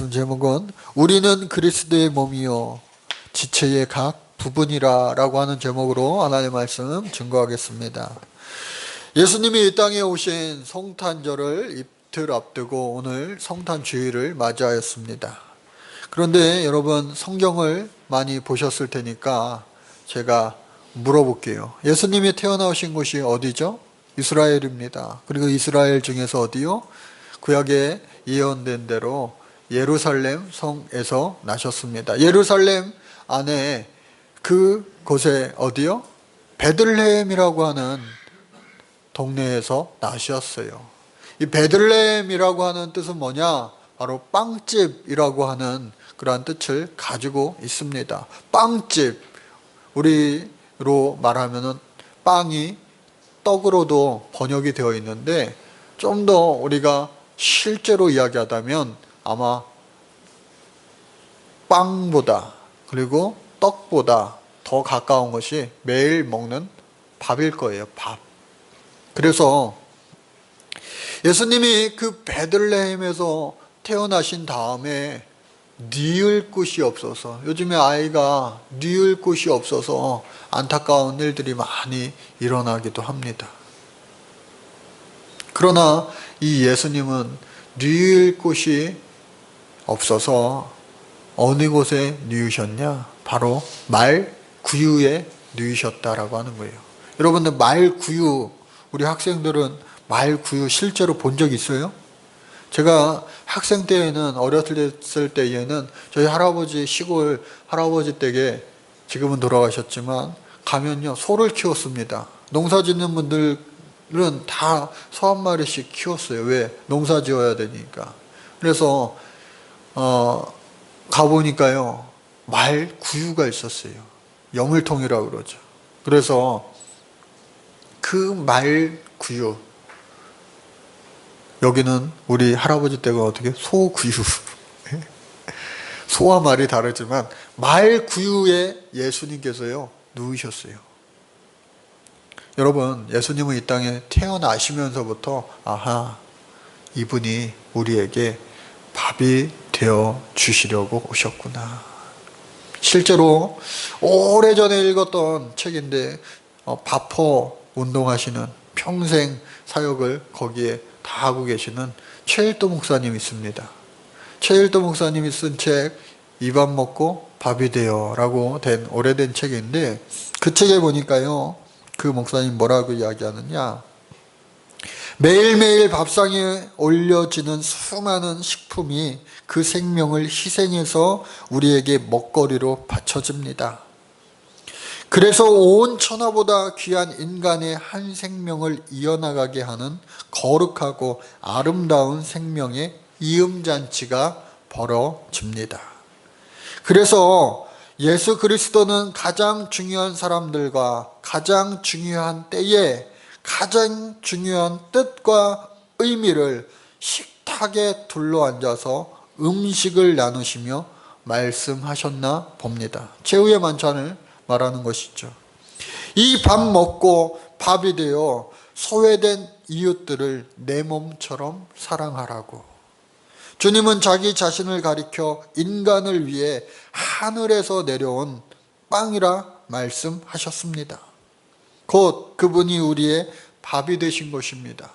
말씀 제목은 우리는 그리스도의 몸이요 지체의 각 부분이라 라고 하는 제목으로 하나님의 말씀 증거하겠습니다. 예수님이 이 땅에 오신 성탄절을 이틀 앞두고 오늘 성탄주일을 맞이하였습니다. 그런데 여러분 성경을 많이 보셨을 테니까 제가 물어볼게요. 예수님이 태어나신 곳이 어디죠? 이스라엘입니다. 그리고 이스라엘 중에서 어디요? 구약에 예언된 대로 예루살렘 성에서 나셨습니다. 예루살렘 안에 그곳에 어디요? 베들레헴이라고 하는 동네에서 나셨어요. 이 베들레헴이라고 하는 뜻은 뭐냐? 바로 빵집이라고 하는 그러한 뜻을 가지고 있습니다. 빵집, 우리로 말하면은 빵이 떡으로도 번역이 되어 있는데 좀 더 우리가 실제로 이야기하다면 아마 빵보다 그리고 떡보다 더 가까운 것이 매일 먹는 밥일 거예요. 밥. 그래서 예수님이 그 베들레헴에서 태어나신 다음에 뉘을 곳이 없어서, 요즘에 아이가 뉘을 곳이 없어서 안타까운 일들이 많이 일어나기도 합니다. 그러나 이 예수님은 뉘을 곳이 없어서 어느 곳에 뉘으셨냐? 바로 말구유에 뉘으셨다라고 하는 거예요. 여러분들 말구유, 우리 학생들은 말구유 실제로 본 적 있어요? 제가 학생 때에는, 어렸을 때에는 저희 할아버지, 시골 할아버지 댁에, 지금은 돌아가셨지만 가면요 소를 키웠습니다. 농사 짓는 분들은 다 소 한 마리씩 키웠어요. 왜? 농사 지어야 되니까. 그래서 가보니까요 말구유가 있었어요. 여물통이라고 그러죠. 그래서 그 말구유, 여기는 우리 할아버지 댁은 어떻게? 소구유. 소와 말이 다르지만 말구유에 예수님께서요 누우셨어요. 여러분, 예수님은 이 땅에 태어나시면서부터 아하, 이분이 우리에게 밥이 되어 주시려고 오셨구나. 실제로 오래전에 읽었던 책인데 바포 운동하시는, 평생 사역을 거기에 다 하고 계시는 최일도 목사님이 있습니다. 최일도 목사님이 쓴 책 입 안 먹고 밥이 되어 라고 된 오래된 책인데, 그 책에 보니까요 그 목사님 뭐라고 이야기하느냐, 매일매일 밥상에 올려지는 수많은 식품이 그 생명을 희생해서 우리에게 먹거리로 바쳐집니다. 그래서 온 천하보다 귀한 인간의 한 생명을 이어나가게 하는 거룩하고 아름다운 생명의 이음잔치가 벌어집니다. 그래서 예수 그리스도는 가장 중요한 사람들과 가장 중요한 때에 가장 중요한 뜻과 의미를 식탁에 둘러앉아서 음식을 나누시며 말씀하셨나 봅니다. 최후의 만찬을 말하는 것이죠. 이 밥 먹고 밥이 되어 소외된 이웃들을 내 몸처럼 사랑하라고. 주님은 자기 자신을 가리켜 인간을 위해 하늘에서 내려온 빵이라 말씀하셨습니다. 곧 그분이 우리의 밥이 되신 것입니다.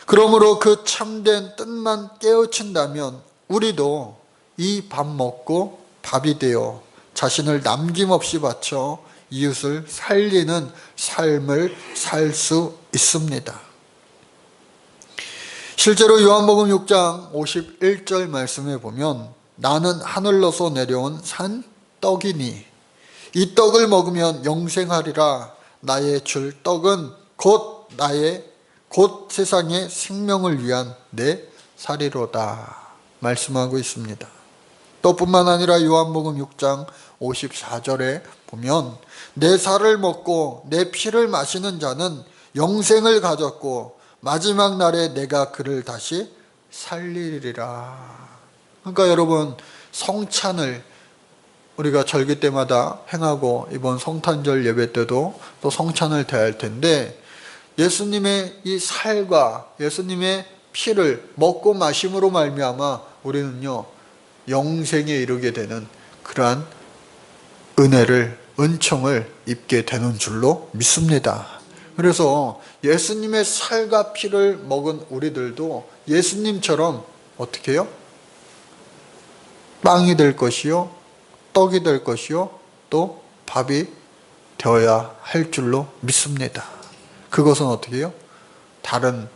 그러므로 그 참된 뜻만 깨우친다면 우리도 이 밥 먹고 밥이 되어 자신을 남김없이 바쳐 이웃을 살리는 삶을 살 수 있습니다. 실제로 요한복음 6장 51절 말씀에 보면 나는 하늘로서 내려온 산 떡이니 이 떡을 먹으면 영생하리라. 나의 줄 떡은 곧 세상의 생명을 위한 내 살이로다 말씀하고 있습니다. 또 뿐만 아니라 요한복음 6장 54절에 보면 내 살을 먹고 내 피를 마시는 자는 영생을 가졌고 마지막 날에 내가 그를 다시 살리리라. 그러니까 여러분, 성찬을 우리가 절기 때마다 행하고 이번 성탄절 예배 때도 또 성찬을 대할 텐데, 예수님의 이 살과 예수님의 피를 먹고 마심으로 말미암아 우리는요 영생에 이르게 되는 그러한 은혜를, 은총을 입게 되는 줄로 믿습니다. 그래서 예수님의 살과 피를 먹은 우리들도 예수님처럼 어떻게 해요? 빵이 될 것이요, 떡이 될 것이요, 또 밥이 되어야 할 줄로 믿습니다. 그것은 어떻게 해요? 다른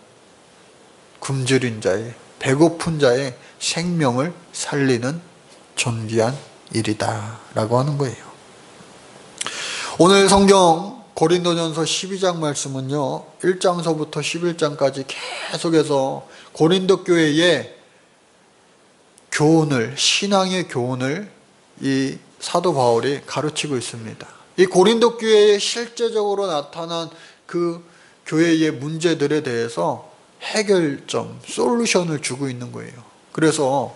굶주린 자의, 배고픈 자의 생명을 살리는 존귀한 일이다 라고 하는 거예요. 오늘 성경 고린도전서 12장 말씀은요 1장서부터 11장까지 계속해서 고린도 교회의 교훈을, 신앙의 교훈을 이 사도 바울이 가르치고 있습니다. 이 고린도 교회에 실제적으로 나타난 그 교회의 문제들에 대해서 해결점, 솔루션을 주고 있는 거예요. 그래서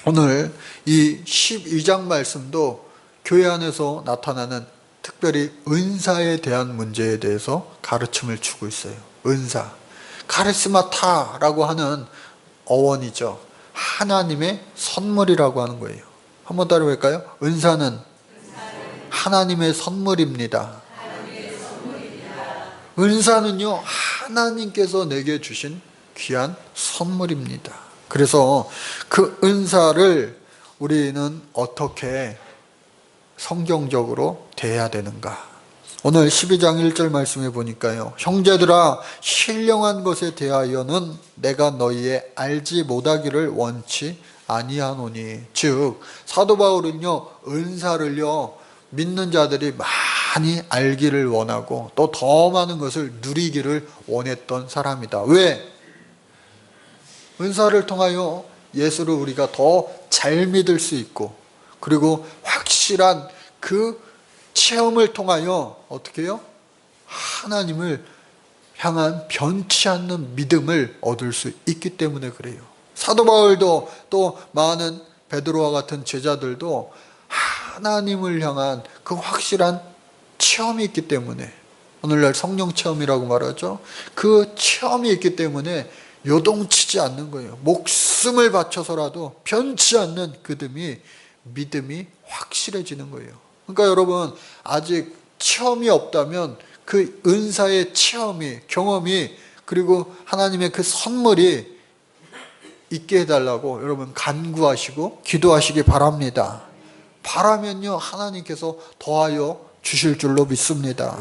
오늘 이 12장 말씀도 교회 안에서 나타나는 특별히 은사에 대한 문제에 대해서 가르침을 주고 있어요. 은사, 카리스마타라고 하는 어원이죠. 하나님의 선물이라고 하는 거예요. 한번 따라볼까요? 은사는 하나님의 선물입니다. 은사는요 하나님께서 내게 주신 귀한 선물입니다. 그래서 그 은사를 우리는 어떻게 성경적으로 대해야 되는가? 오늘 12장 1절 말씀에 보니까요, 형제들아 신령한 것에 대하여는 내가 너희의 알지 못하기를 원치 아니하노니. 즉 사도 바울은요 은사를요 믿는 자들이 많이 알기를 원하고 또 더 많은 것을 누리기를 원했던 사람이다. 왜? 은사를 통하여 예수를 우리가 더 잘 믿을 수 있고, 그리고 확실한 그 체험을 통하여 어떻게 해요? 하나님을 향한 변치 않는 믿음을 얻을 수 있기 때문에 그래요. 사도 바울도 또 많은 베드로와 같은 제자들도 하나님을 향한 그 확실한 체험이 있기 때문에, 오늘날 성령 체험이라고 말하죠. 그 체험이 있기 때문에 요동치지 않는 거예요. 목숨을 바쳐서라도 변치 않는 믿음이 확실해지는 거예요. 그러니까 여러분 아직 체험이 없다면 그 은사의 체험이, 경험이, 그리고 하나님의 그 선물이 있게 해달라고 여러분 간구하시고 기도하시기 바랍니다. 바라면요 하나님께서 더하여 주실 줄로 믿습니다.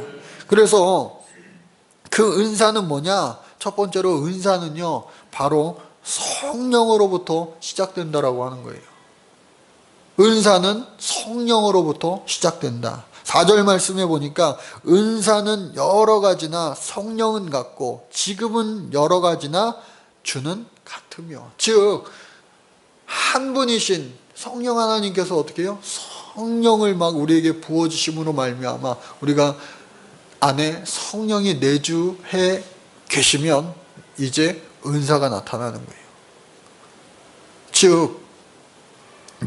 그래서 그 은사는 뭐냐? 첫 번째로 은사는요 바로 성령으로부터 시작된다라고 하는 거예요. 은사는 성령으로부터 시작된다. 4절 말씀해 보니까 은사는 여러 가지나 성령은 같고 지금은 여러 가지나 주는 같으며. 즉 한 분이신 성령 하나님께서 어떻게 해요? 성령을 막 우리에게 부어주심으로 말미암아 우리가 안에 성령이 내주해 계시면 이제 은사가 나타나는 거예요. 즉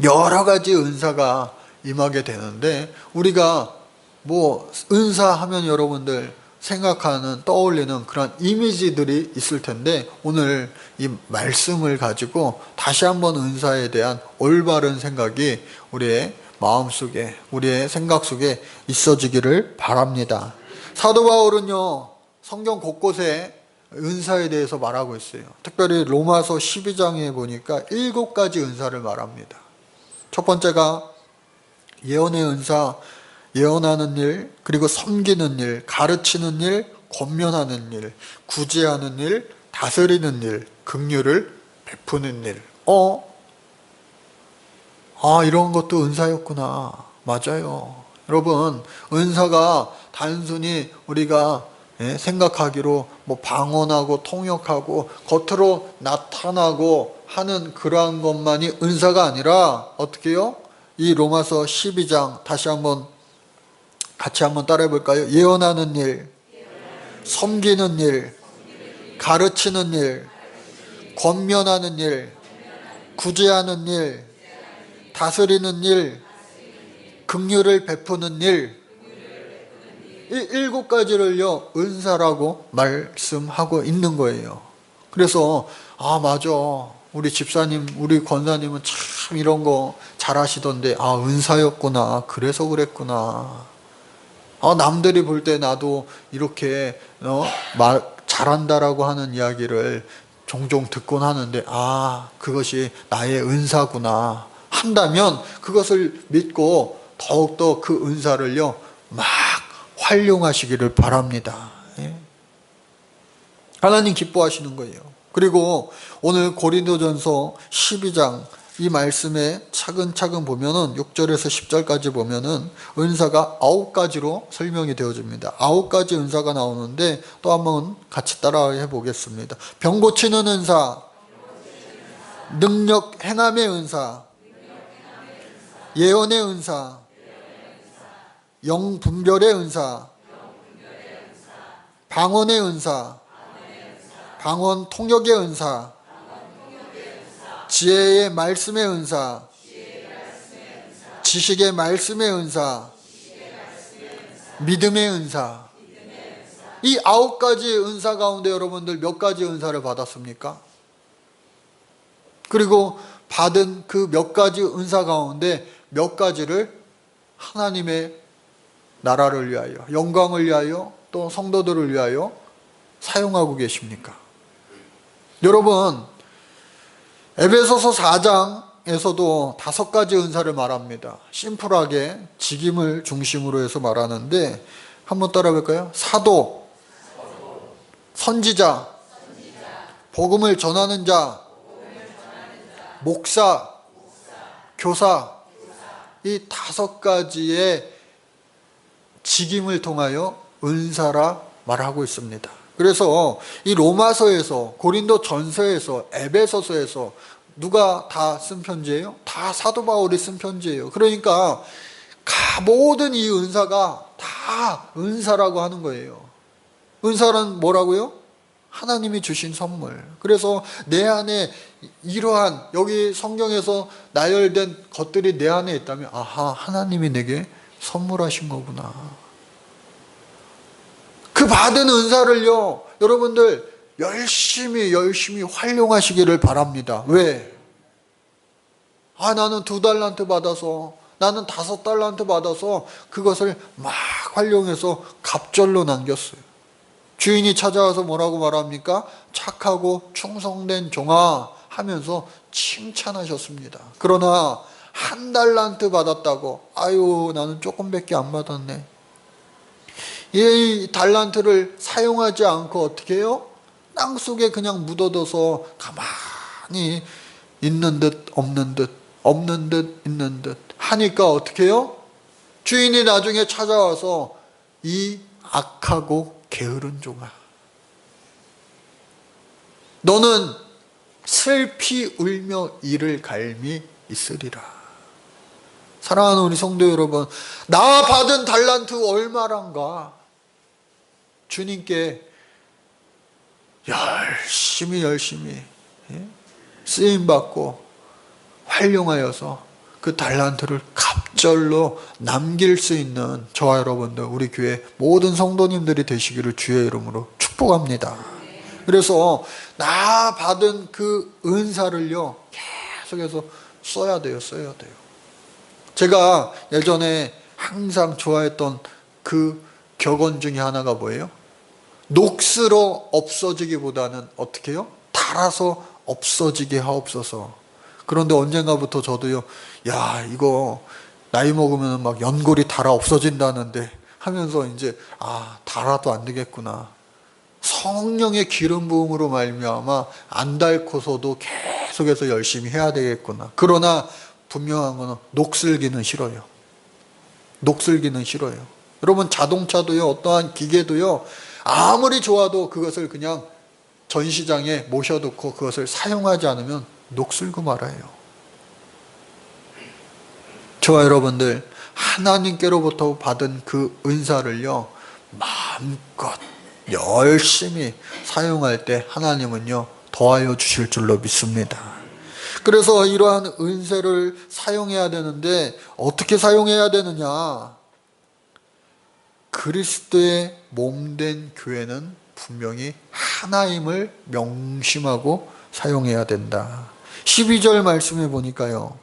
여러 가지 은사가 임하게 되는데, 우리가 뭐 은사하면 여러분들 생각하는, 떠올리는 그런 이미지들이 있을 텐데, 오늘 이 말씀을 가지고 다시 한번 은사에 대한 올바른 생각이 우리의 마음속에, 우리의 생각 속에 있어지기를 바랍니다. 사도 바울은요 성경 곳곳에 은사에 대해서 말하고 있어요. 특별히 로마서 12장에 보니까 7가지 은사를 말합니다. 첫 번째가 예언의 은사, 예언하는 일, 그리고 섬기는 일, 가르치는 일, 권면하는 일, 구제하는 일, 다스리는 일, 긍휼을 베푸는 일. 이런 것도 은사였구나. 맞아요. 여러분 은사가 단순히 우리가 생각하기로 뭐 방언하고 통역하고 겉으로 나타나고 하는 그러한 것만이 은사가 아니라 어떻게 해요? 이 로마서 12장 다시 한번 같이 한번 따라해 볼까요? 예언하는 일, 섬기는 일, 가르치는 일, 권면하는 일, 구제하는 일, 다스리는 일, 긍휼을 베푸는 일, 이 7가지를요 은사라고 말씀하고 있는 거예요. 그래서 맞아, 우리 집사님, 우리 권사님은 참 이런 거 잘하시던데, 아, 은사였구나. 그래서 그랬구나. 남들이 볼 때 나도 이렇게 잘한다라고 하는 이야기를 종종 듣곤 하는데, 그것이 나의 은사구나 한다면 그것을 믿고 더욱더 그 은사를요 막 활용하시기를 바랍니다. 예? 하나님 기뻐하시는 거예요. 그리고 오늘 고린도전서 12장 이 말씀에 차근차근 보면은 6절에서 10절까지 보면은 은사가 9가지로 설명이 되어집니다. 9가지 은사가 나오는데 또 한번 같이 따라해 보겠습니다. 병 고치는 은사, 능력 행함의 은사, 예언의 은사, 영 분별의 은사, 방언의 은사, 방언 통역의 은사, 지혜의 말씀의 은사, 지식의 말씀의 은사, 믿음의 은사. 이 9가지 은사 가운데 여러분들 몇 가지 은사를 받았습니까? 그리고 받은 그 몇 가지 은사 가운데 몇 가지를 하나님의 나라를 위하여, 영광을 위하여, 또 성도들을 위하여 사용하고 계십니까? 여러분, 에베소서 4장에서도 5가지 은사를 말합니다. 심플하게 직임을 중심으로 해서 말하는데 한번 따라 볼까요? 사도, 선지자, 복음을 전하는 자, 목사, 교사. 이 5가지의 직임을 통하여 은사라 말하고 있습니다. 그래서 이 로마서에서, 고린도 전서에서, 에베소서에서 누가 다 쓴 편지예요? 다 사도 바울이 쓴 편지예요. 그러니까 모든 이 은사가 다 은사라고 하는 거예요. 은사는 뭐라고요? 하나님이 주신 선물. 그래서 내 안에 이러한, 여기 성경에서 나열된 것들이 내 안에 있다면, 하나님이 내게 선물하신 거구나. 그 받은 은사를요, 여러분들 열심히 활용하시기를 바랍니다. 왜? 나는 2달란트 받아서, 나는 5달란트 받아서 그것을 막 활용해서 갑절로 남겼어요. 주인이 찾아와서 뭐라고 말합니까? 착하고 충성된 종아 하면서 칭찬하셨습니다. 그러나 1달란트 받았다고, 나는 조금밖에 안 받았네. 이 달란트를 사용하지 않고 어떻게 해요? 땅속에 그냥 묻어둬서 가만히 있는 듯 없는 듯, 없는 듯 있는 듯 하니까 어떻게 해요? 주인이 나중에 찾아와서 이 악하고 게으른 종아, 너는 슬피 울며 이를 갈미 있으리라. 사랑하는 우리 성도 여러분, 나 받은 달란트 얼마란가? 주님께 열심히 쓰임받고 활용하여서 그 달란트를 갑절로 남길 수 있는 저와 여러분들, 우리 교회 모든 성도님들이 되시기를 주의 이름으로 축복합니다. 그래서 나 받은 그 은사를요 계속해서 써야 돼요. 제가 예전에 항상 좋아했던 그 격언 중에 하나가 뭐예요? 녹슬어 없어지기보다는 어떻게 해요? 달아서 없어지게 하옵소서. 그런데 언젠가부터 저도요, 이거 나이 먹으면 막 연골이 달아 없어진다는데 하면서 이제 달아도 안 되겠구나. 성령의 기름 부음으로 말미암아 안 닳고서도 계속해서 열심히 해야 되겠구나. 그러나 분명한 거는 녹슬기는 싫어요. 여러분, 자동차도요, 어떠한 기계도요, 아무리 좋아도 그것을 그냥 전시장에 모셔놓고 그것을 사용하지 않으면 녹슬고 말아요. 저와 여러분들, 하나님께로부터 받은 그 은사를요 마음껏 열심히 사용할 때 하나님은요 더하여 주실 줄로 믿습니다. 그래서 이러한 은사를 사용해야 되는데 어떻게 사용해야 되느냐? 그리스도의 몸된 교회는 분명히 하나임을 명심하고 사용해야 된다. 12절 말씀해 보니까요.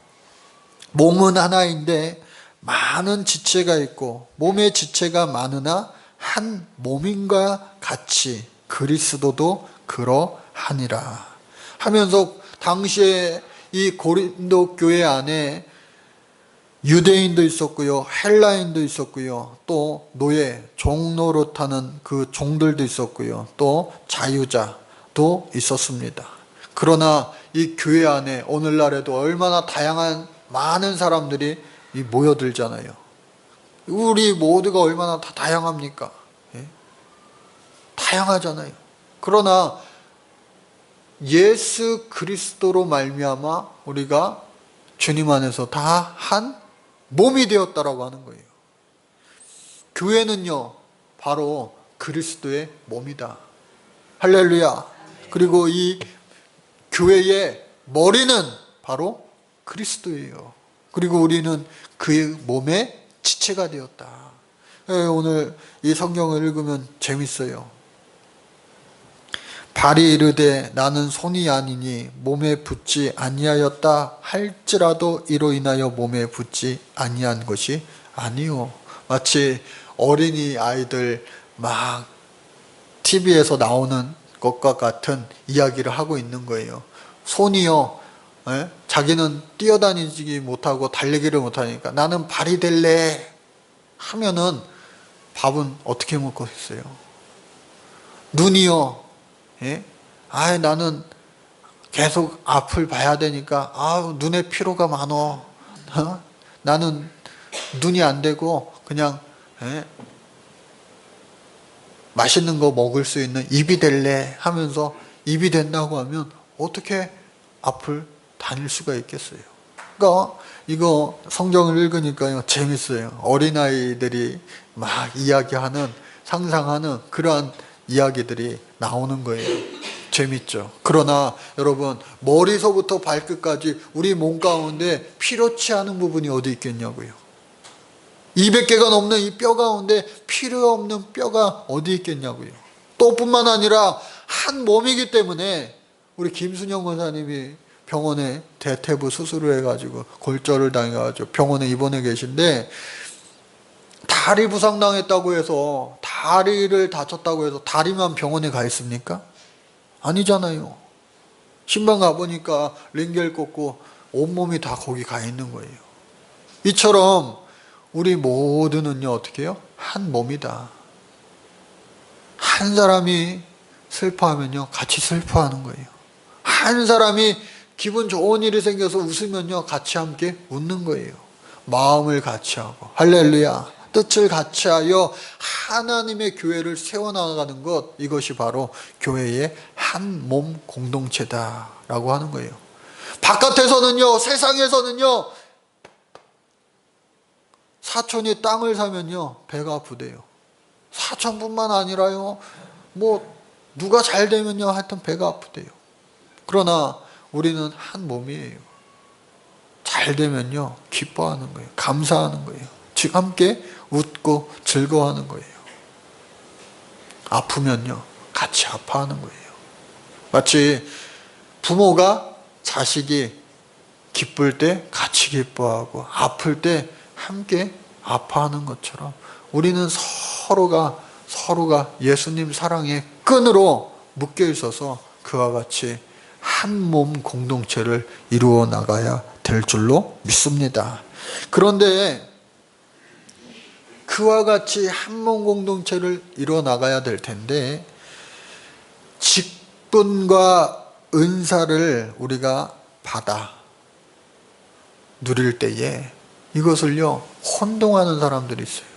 몸은 하나인데 많은 지체가 있고 몸의 지체가 많으나 한 몸인과 같이 그리스도도 그러하니라 하면서 당시에 이 고린도 교회 안에 유대인도 있었고요, 헬라인도 있었고요, 또 노예, 종 노릇하는 그 종들도 있었고요, 또 자유자도 있었습니다. 그러나 이 교회 안에 오늘날에도 얼마나 다양한 많은 사람들이 모여들잖아요. 우리 모두가 얼마나 다 다양합니까? 예? 다양하잖아요. 그러나 예수 그리스도로 말미암아 우리가 주님 안에서 다 한 몸이 되었다라고 하는 거예요. 교회는요, 바로 그리스도의 몸이다. 할렐루야. 그리고 이 교회의 머리는 바로 그리스도예요. 그리고 우리는 그의 몸의 지체가 되었다. 오늘 이 성경을 읽으면 재밌어요. 발이 이르되 나는 손이 아니니 몸에 붙지 아니하였다 할지라도 이로 인하여 몸에 붙지 아니한 것이 아니요. 마치 어린이 아이들 막 TV에서 나오는 것과 같은 이야기를 하고 있는 거예요. 손이요, 자기는 뛰어다니지 못하고 달리기를 못하니까 나는 발이 될래 하면은 밥은 어떻게 먹겠어요? 눈이요, 나는 계속 앞을 봐야 되니까 눈에 피로가 많어. 나는 눈이 안 되고 그냥 맛있는 거 먹을 수 있는 입이 될래 하면서 입이 된다고 하면 어떻게 앞을 다닐 수가 있겠어요? 그러니까 이거 성경을 읽으니까요, 재밌어요. 어린아이들이 막 이야기하는, 상상하는 그러한 이야기들이 나오는 거예요. 재밌죠. 그러나 여러분, 머리서부터 발끝까지 우리 몸 가운데 필요치 않은 부분이 어디 있겠냐고요. 200개가 넘는 이 뼈 가운데 필요 없는 뼈가 어디 있겠냐고요. 또 뿐만 아니라 한 몸이기 때문에 우리 김순영 권사님이 병원에 대퇴부 수술을 해가지고 골절을 당해가지고 병원에 입원해 계신데, 다리 부상당했다고 해서, 다리를 다쳤다고 해서 다리만 병원에 가 있습니까? 아니잖아요. 신방 가보니까 링겔 꽂고 온몸이 다 거기 가 있는 거예요. 이처럼 우리 모두는요, 어떻게 해요? 한 몸이다. 한 사람이 슬퍼하면요, 같이 슬퍼하는 거예요. 한 사람이 기분 좋은 일이 생겨서 웃으면요, 같이 함께 웃는 거예요. 마음을 같이 하고, 할렐루야, 뜻을 같이 하여 하나님의 교회를 세워나가는 것, 이것이 바로 교회의 한 몸 공동체다라고 하는 거예요. 바깥에서는요, 세상에서는요, 사촌이 땅을 사면요, 배가 아프대요. 사촌뿐만 아니라요, 누가 잘 되면요, 하여튼 배가 아프대요. 그러나 우리는 한 몸이에요. 잘 되면요, 기뻐하는 거예요. 감사하는 거예요. 즉 함께 웃고 즐거워하는 거예요. 아프면요, 같이 아파하는 거예요. 마치 부모가 자식이 기쁠 때 같이 기뻐하고 아플 때 함께 아파하는 것처럼 우리는 서로가 예수님 사랑의 끈으로 묶여 있어서 그와 같이 한 몸 공동체를 이루어 나가야 될 줄로 믿습니다. 그런데 그와 같이 한 몸 공동체를 이루어 나가야 될 텐데, 직분과 은사를 우리가 받아 누릴 때에 이것을요, 혼동하는 사람들이 있어요.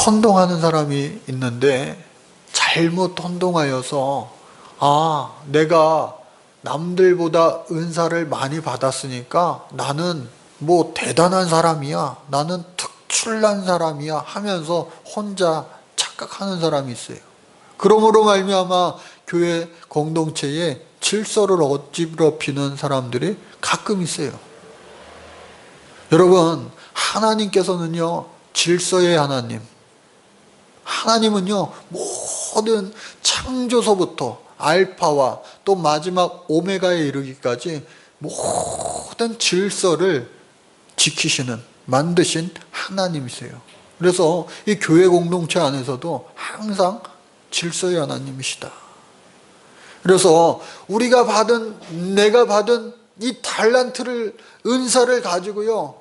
혼동하는 사람이 있는데, 잘못 혼동하여서 내가 남들보다 은사를 많이 받았으니까 나는 대단한 사람이야, 나는 특출난 사람이야 하면서 혼자 착각하는 사람이 있어요. 그러므로 말미암아 교회 공동체에 질서를 어지럽히는 사람들이 가끔 있어요. 여러분, 하나님께서는요, 질서의 하나님, 하나님은요, 모든 창조서부터 알파와 또 마지막 오메가에 이르기까지 모든 질서를 지키시는, 만드신 하나님이세요. 그래서 이 교회 공동체 안에서도 항상 질서의 하나님이시다. 그래서 내가 받은 이 달란트를, 은사를 가지고요,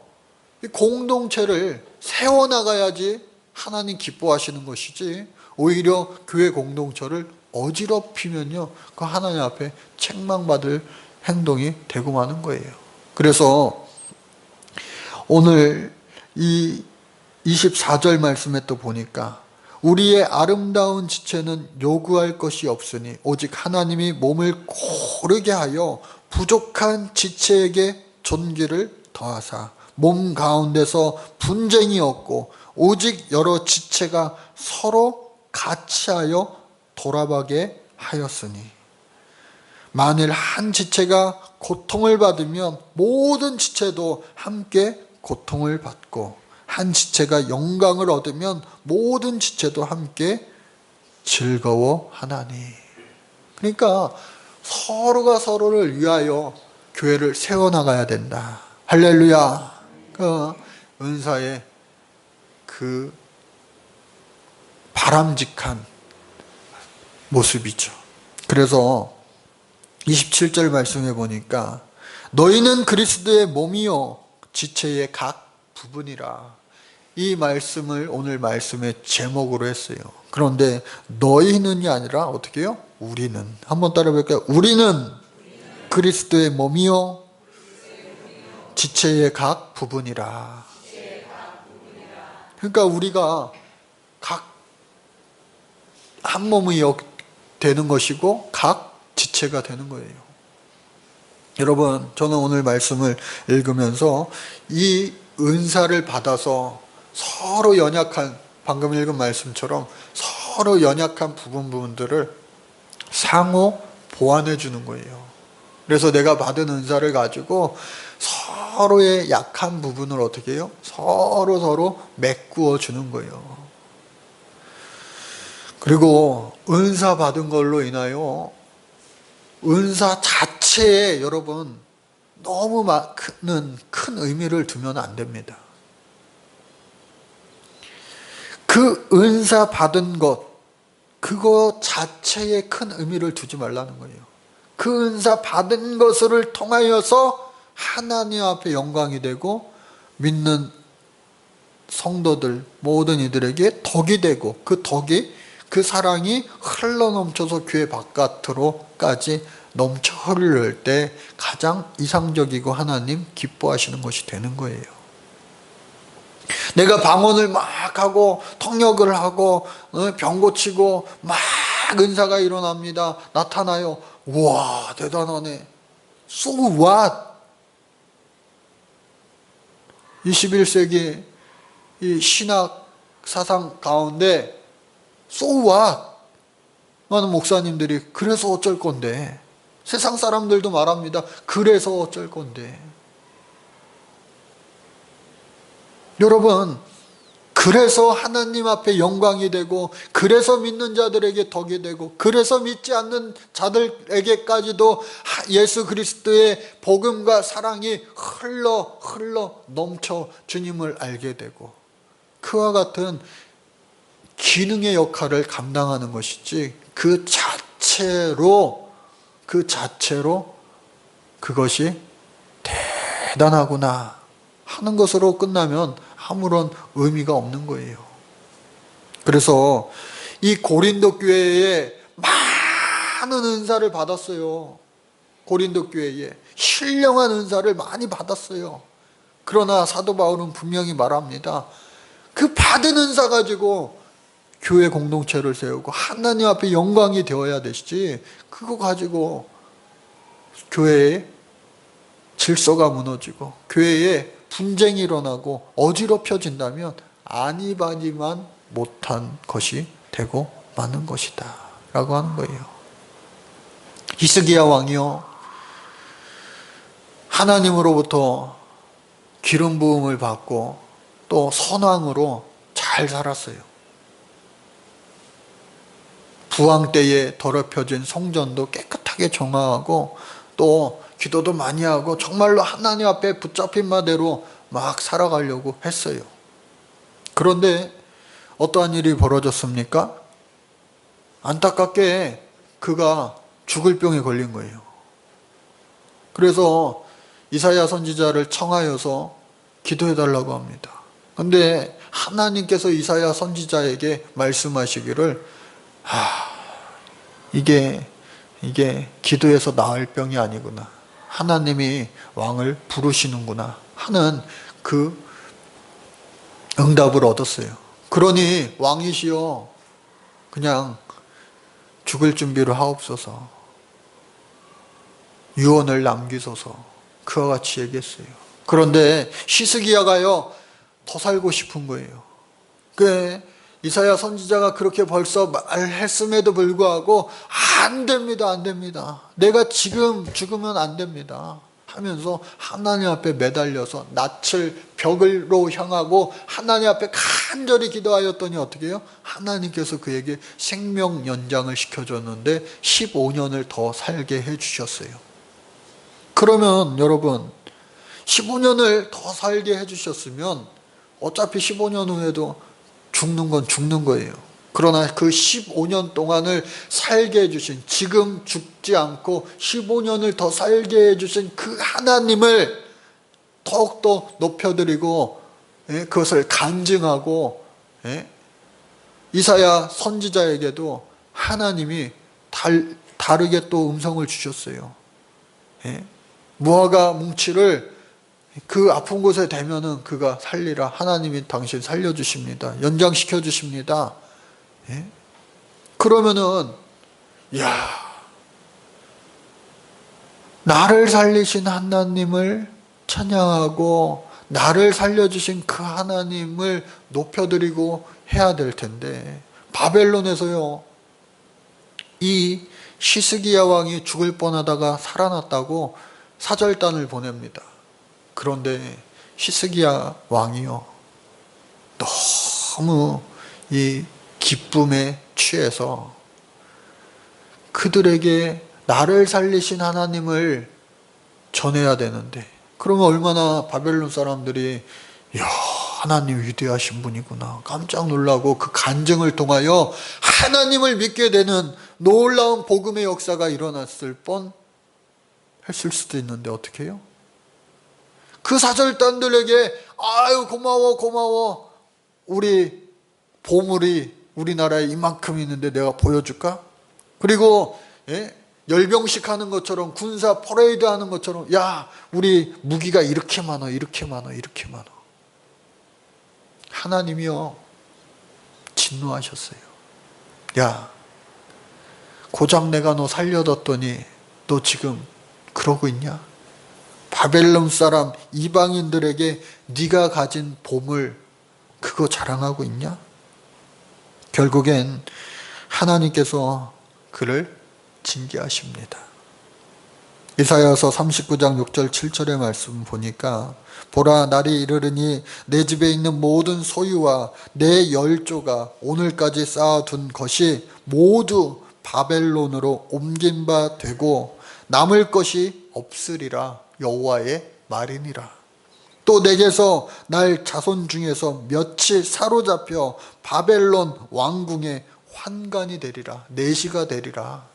이 공동체를 세워나가야지 하나님 기뻐하시는 것이지, 오히려 교회 공동체를 어지럽히면요, 그 하나님 앞에 책망받을 행동이 되고 마는 거예요. 그래서 오늘 이 24절 말씀에 또 보니까 우리의 아름다운 지체는 요구할 것이 없으니 오직 하나님이 몸을 고르게 하여 부족한 지체에게 존귀를 더하사 몸 가운데서 분쟁이 없고 오직 여러 지체가 서로 같이하여 돌아가게 하였으니 만일 한 지체가 고통을 받으면 모든 지체도 함께 고통을 받고 한 지체가 영광을 얻으면 모든 지체도 함께 즐거워하나니. 그러니까 서로가 서로를 위하여 교회를 세워나가야 된다. 할렐루야. 그 은사의 그 바람직한 모습이죠. 그래서 27절 말씀해 보니까 너희는 그리스도의 몸이요 지체의 각 부분이라. 이 말씀을 오늘 말씀의 제목으로 했어요. 그런데 너희는이 아니라 어떻게 해요? 우리는. 한번 따라 볼까요? 우리는 그리스도의 몸이요 지체의 각 부분이라. 그러니까 우리가 각 한 몸이 되는 것이고 각 지체가 되는 거예요. 여러분, 저는 오늘 말씀을 읽으면서 이 은사를 받아서 서로 연약한, 방금 읽은 말씀처럼 서로 연약한 부분들을 상호 보완해 주는 거예요. 그래서 내가 받은 은사를 가지고 서로의 약한 부분을 어떻게 해요? 서로 메꾸어 주는 거예요. 그리고 은사 받은 걸로 인하여 은사 자체에 여러분 너무 큰 의미를 두면 안 됩니다. 그 은사 받은 것, 그거 자체에 큰 의미를 두지 말라는 거예요. 그 은사 받은 것을 통하여서 하나님 앞에 영광이 되고 믿는 성도들 모든 이들에게 덕이 되고 그 덕이, 그 사랑이 흘러넘쳐서 교회 바깥으로까지 넘쳐 흐를 때 가장 이상적이고 하나님 기뻐하시는 것이 되는 거예요. 내가 방언을 막 하고 통역을 하고 병 고치고 막 은사가 일어납니다. 나타나요. 우와, 대단하네. So what? 21세기 이 신학 사상 가운데 So what? 많은 목사님들이 그래서 어쩔 건데, 세상 사람들도 말합니다. 그래서 어쩔 건데. 여러분, 그래서 하나님 앞에 영광이 되고, 그래서 믿는 자들에게 덕이 되고, 그래서 믿지 않는 자들에게까지도 예수 그리스도의 복음과 사랑이 흘러 넘쳐 주님을 알게 되고, 그와 같은 기능의 역할을 감당하는 것이지, 그 자체로 그것이 대단하구나 하는 것으로 끝나면 아무런 의미가 없는 거예요. 그래서 이 고린도 교회에 많은 은사를 받았어요. 고린도 교회에 신령한 은사를 많이 받았어요. 그러나 사도 바울은 분명히 말합니다. 그 받은 은사 가지고 교회 공동체를 세우고 하나님 앞에 영광이 되어야 되시지, 그거 가지고 교회에 질서가 무너지고 교회에 분쟁이 일어나고 어지럽혀진다면 아니바니만 못한 것이 되고 마는 것이다 라고 하는 거예요. 히스기야 왕이요, 하나님으로부터 기름 부음을 받고 또 선왕으로 잘 살았어요. 부왕 때에 더럽혀진 성전도 깨끗하게 정화하고 또 기도도 많이 하고 정말로 하나님 앞에 붙잡힌 바대로 막 살아가려고 했어요. 그런데 어떠한 일이 벌어졌습니까? 안타깝게 그가 죽을 병에 걸린 거예요. 그래서 이사야 선지자를 청하여서 기도해달라고 합니다. 근데 하나님께서 이사야 선지자에게 말씀하시기를 이게 기도해서 나을 병이 아니구나. 하나님이 왕을 부르시는구나 하는 그 응답을 얻었어요. 그러니 왕이시여 그냥 죽을 준비를 하옵소서. 유언을 남기소서. 그와 같이 얘기했어요. 그런데 히스기야가요 더 살고 싶은 거예요. 이사야 선지자가 그렇게 벌써 말했음에도 불구하고 안 됩니다, 안 됩니다. 내가 지금 죽으면 안 됩니다 하면서 하나님 앞에 매달려서 낯을 벽으로 향하고 하나님 앞에 간절히 기도하였더니 어떻게 해요? 하나님께서 그에게 생명 연장을 시켜줬는데 15년을 더 살게 해주셨어요. 그러면 여러분 15년을 더 살게 해주셨으면 어차피 15년 후에도 죽는 건 죽는 거예요. 그러나 그 15년 동안을 살게 해주신, 지금 죽지 않고 15년을 더 살게 해주신 그 하나님을 더욱더 높여드리고 그것을 간증하고 이사야 선지자에게도 하나님이 다르게 또 음성을 주셨어요. 무화과 뭉치를 그 아픈 곳에 대면은 그가 살리라. 하나님이 당신 살려주십니다. 연장시켜 주십니다. 그러면은 나를 살리신 하나님을 찬양하고 나를 살려주신 그 하나님을 높여드리고 해야 될 텐데 바벨론에서요 이 히스기야 왕이 죽을 뻔하다가 살아났다고 사절단을 보냅니다. 그런데 히스기야 왕이요 너무 이 기쁨에 취해서 그들에게 나를 살리신 하나님을 전해야 되는데 그러면 얼마나 바벨론 사람들이 하나님 위대하신 분이구나 깜짝 놀라고 그 간증을 통하여 하나님을 믿게 되는 놀라운 복음의 역사가 일어났을 뻔 했을 수도 있는데 어떻게 해요? 그 사절단들에게 아유 고마워 우리 보물이 우리나라에 이만큼 있는데 내가 보여줄까? 그리고 열병식 하는 것처럼 군사 퍼레이드 하는 것처럼 우리 무기가 이렇게 많아 하나님이요 진노하셨어요. 고작 내가 너 살려뒀더니 너 지금 그러고 있냐? 바벨론 사람 이방인들에게 네가 가진 보물 그거 자랑하고 있냐? 결국엔 하나님께서 그를 징계하십니다. 이사야서 39장 6절 7절의 말씀 보니까 보라 날이 이르르니 내 집에 있는 모든 소유와 내 열조가 오늘까지 쌓아둔 것이 모두 바벨론으로 옮긴 바 되고 남을 것이 없으리라 여호와의 말이니라. 또 내게서 날 자손 중에서 며칠 사로잡혀 바벨론 왕궁의 환관이 되리라 내시가 되리라.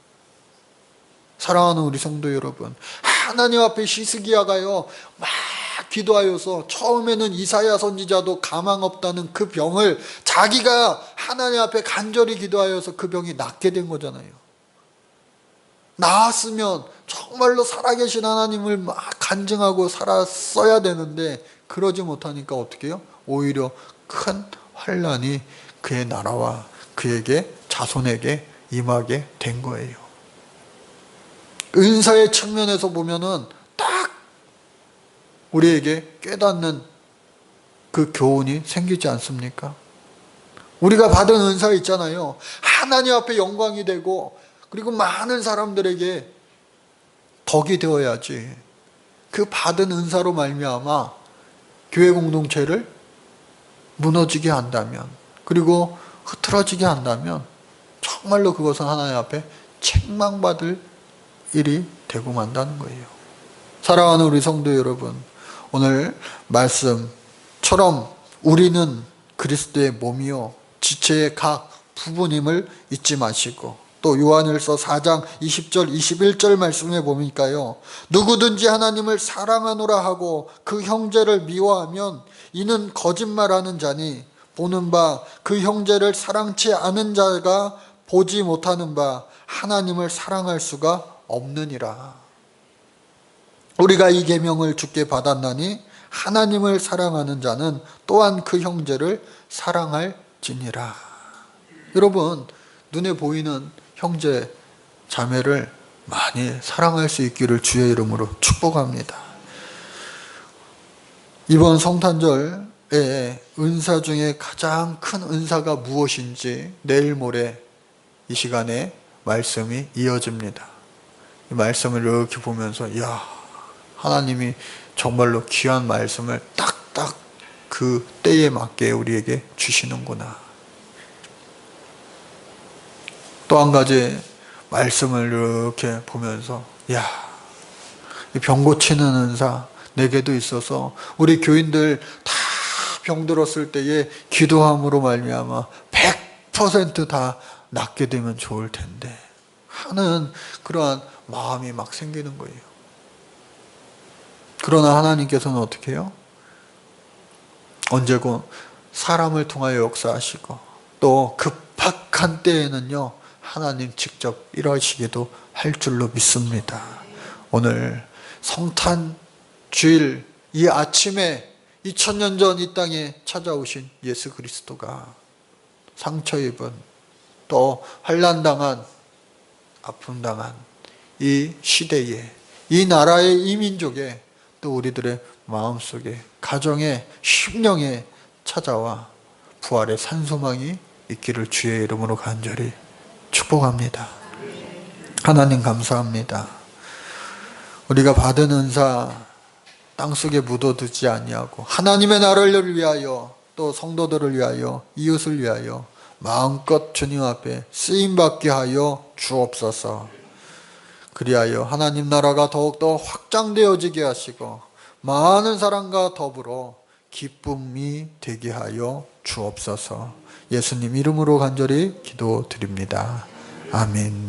사랑하는 우리 성도 여러분, 하나님 앞에 히스기야가요 막 기도하여서 처음에는 이사야 선지자도 가망 없다는 그 병을 자기가 하나님 앞에 간절히 기도하여서 그 병이 낫게 된 거잖아요. 나았으면 정말로 살아계신 하나님을 막 간증하고 살았어야 되는데 그러지 못하니까 어떻게 해요? 오히려 큰 환난이 그의 나라와 그에게 자손에게 임하게 된 거예요. 은사의 측면에서 보면은 딱 우리에게 깨닫는 그 교훈이 생기지 않습니까? 우리가 받은 은사 있잖아요. 하나님 앞에 영광이 되고 그리고 많은 사람들에게 덕이 되어야지. 그 받은 은사로 말미암아 교회 공동체를 무너지게 한다면 그리고 흐트러지게 한다면 정말로 그것은 하나님 앞에 책망받을 일이 되고 만다는 거예요. 사랑하는 우리 성도 여러분, 오늘 말씀처럼 우리는 그리스도의 몸이요 지체의 각 부분임을 잊지 마시고, 또 요한일서 4장 20절 21절 말씀에 보니까요, 누구든지 하나님을 사랑하노라 하고 그 형제를 미워하면 이는 거짓말하는 자니 보는 바 그 형제를 사랑치 않은 자가 보지 못하는 바 하나님을 사랑할 수가 없느니라. 우리가 이 계명을 주께 받았나니 하나님을 사랑하는 자는 또한 그 형제를 사랑할지니라. 여러분, 눈에 보이는 형제 자매를 많이 사랑할 수 있기를 주의 이름으로 축복합니다. 이번 성탄절에 은사 중에 가장 큰 은사가 무엇인지 내일 모레 이 시간에 말씀이 이어집니다. 이 말씀을 이렇게 보면서 하나님이 정말로 귀한 말씀을 딱딱 그 때에 맞게 우리에게 주시는구나. 또 한 가지 말씀을 이렇게 보면서 병 고치는 은사 내게도 있어서 우리 교인들 다 병들었을 때에 기도함으로 말미암아 100% 다 낫게 되면 좋을 텐데 하는 그러한 마음이 막 생기는 거예요. 그러나 하나님께서는 어떻게 해요? 언제고 사람을 통하여 역사하시고 또 급박한 때에는요 하나님 직접 일하시기도 할 줄로 믿습니다. 오늘 성탄 주일 이 아침에 2000년 전 이 땅에 찾아오신 예수 그리스도가 상처 입은 또 환난당한 아픔당한 이 시대에 이 나라의 이 민족에 또 우리들의 마음속에 가정에 심령에 찾아와 부활의 산소망이 있기를 주의 이름으로 간절히 축복합니다. 하나님 감사합니다. 우리가 받은 은사 땅속에 묻어두지 아니하고 하나님의 나라를 위하여 또 성도들을 위하여 이웃을 위하여 마음껏 주님 앞에 쓰임받게 하여 주옵소서. 그리하여 하나님 나라가 더욱더 확장되어지게 하시고 많은 사람과 더불어 기쁨이 되게 하여 주옵소서. 예수님 이름으로 간절히 기도드립니다. 아멘.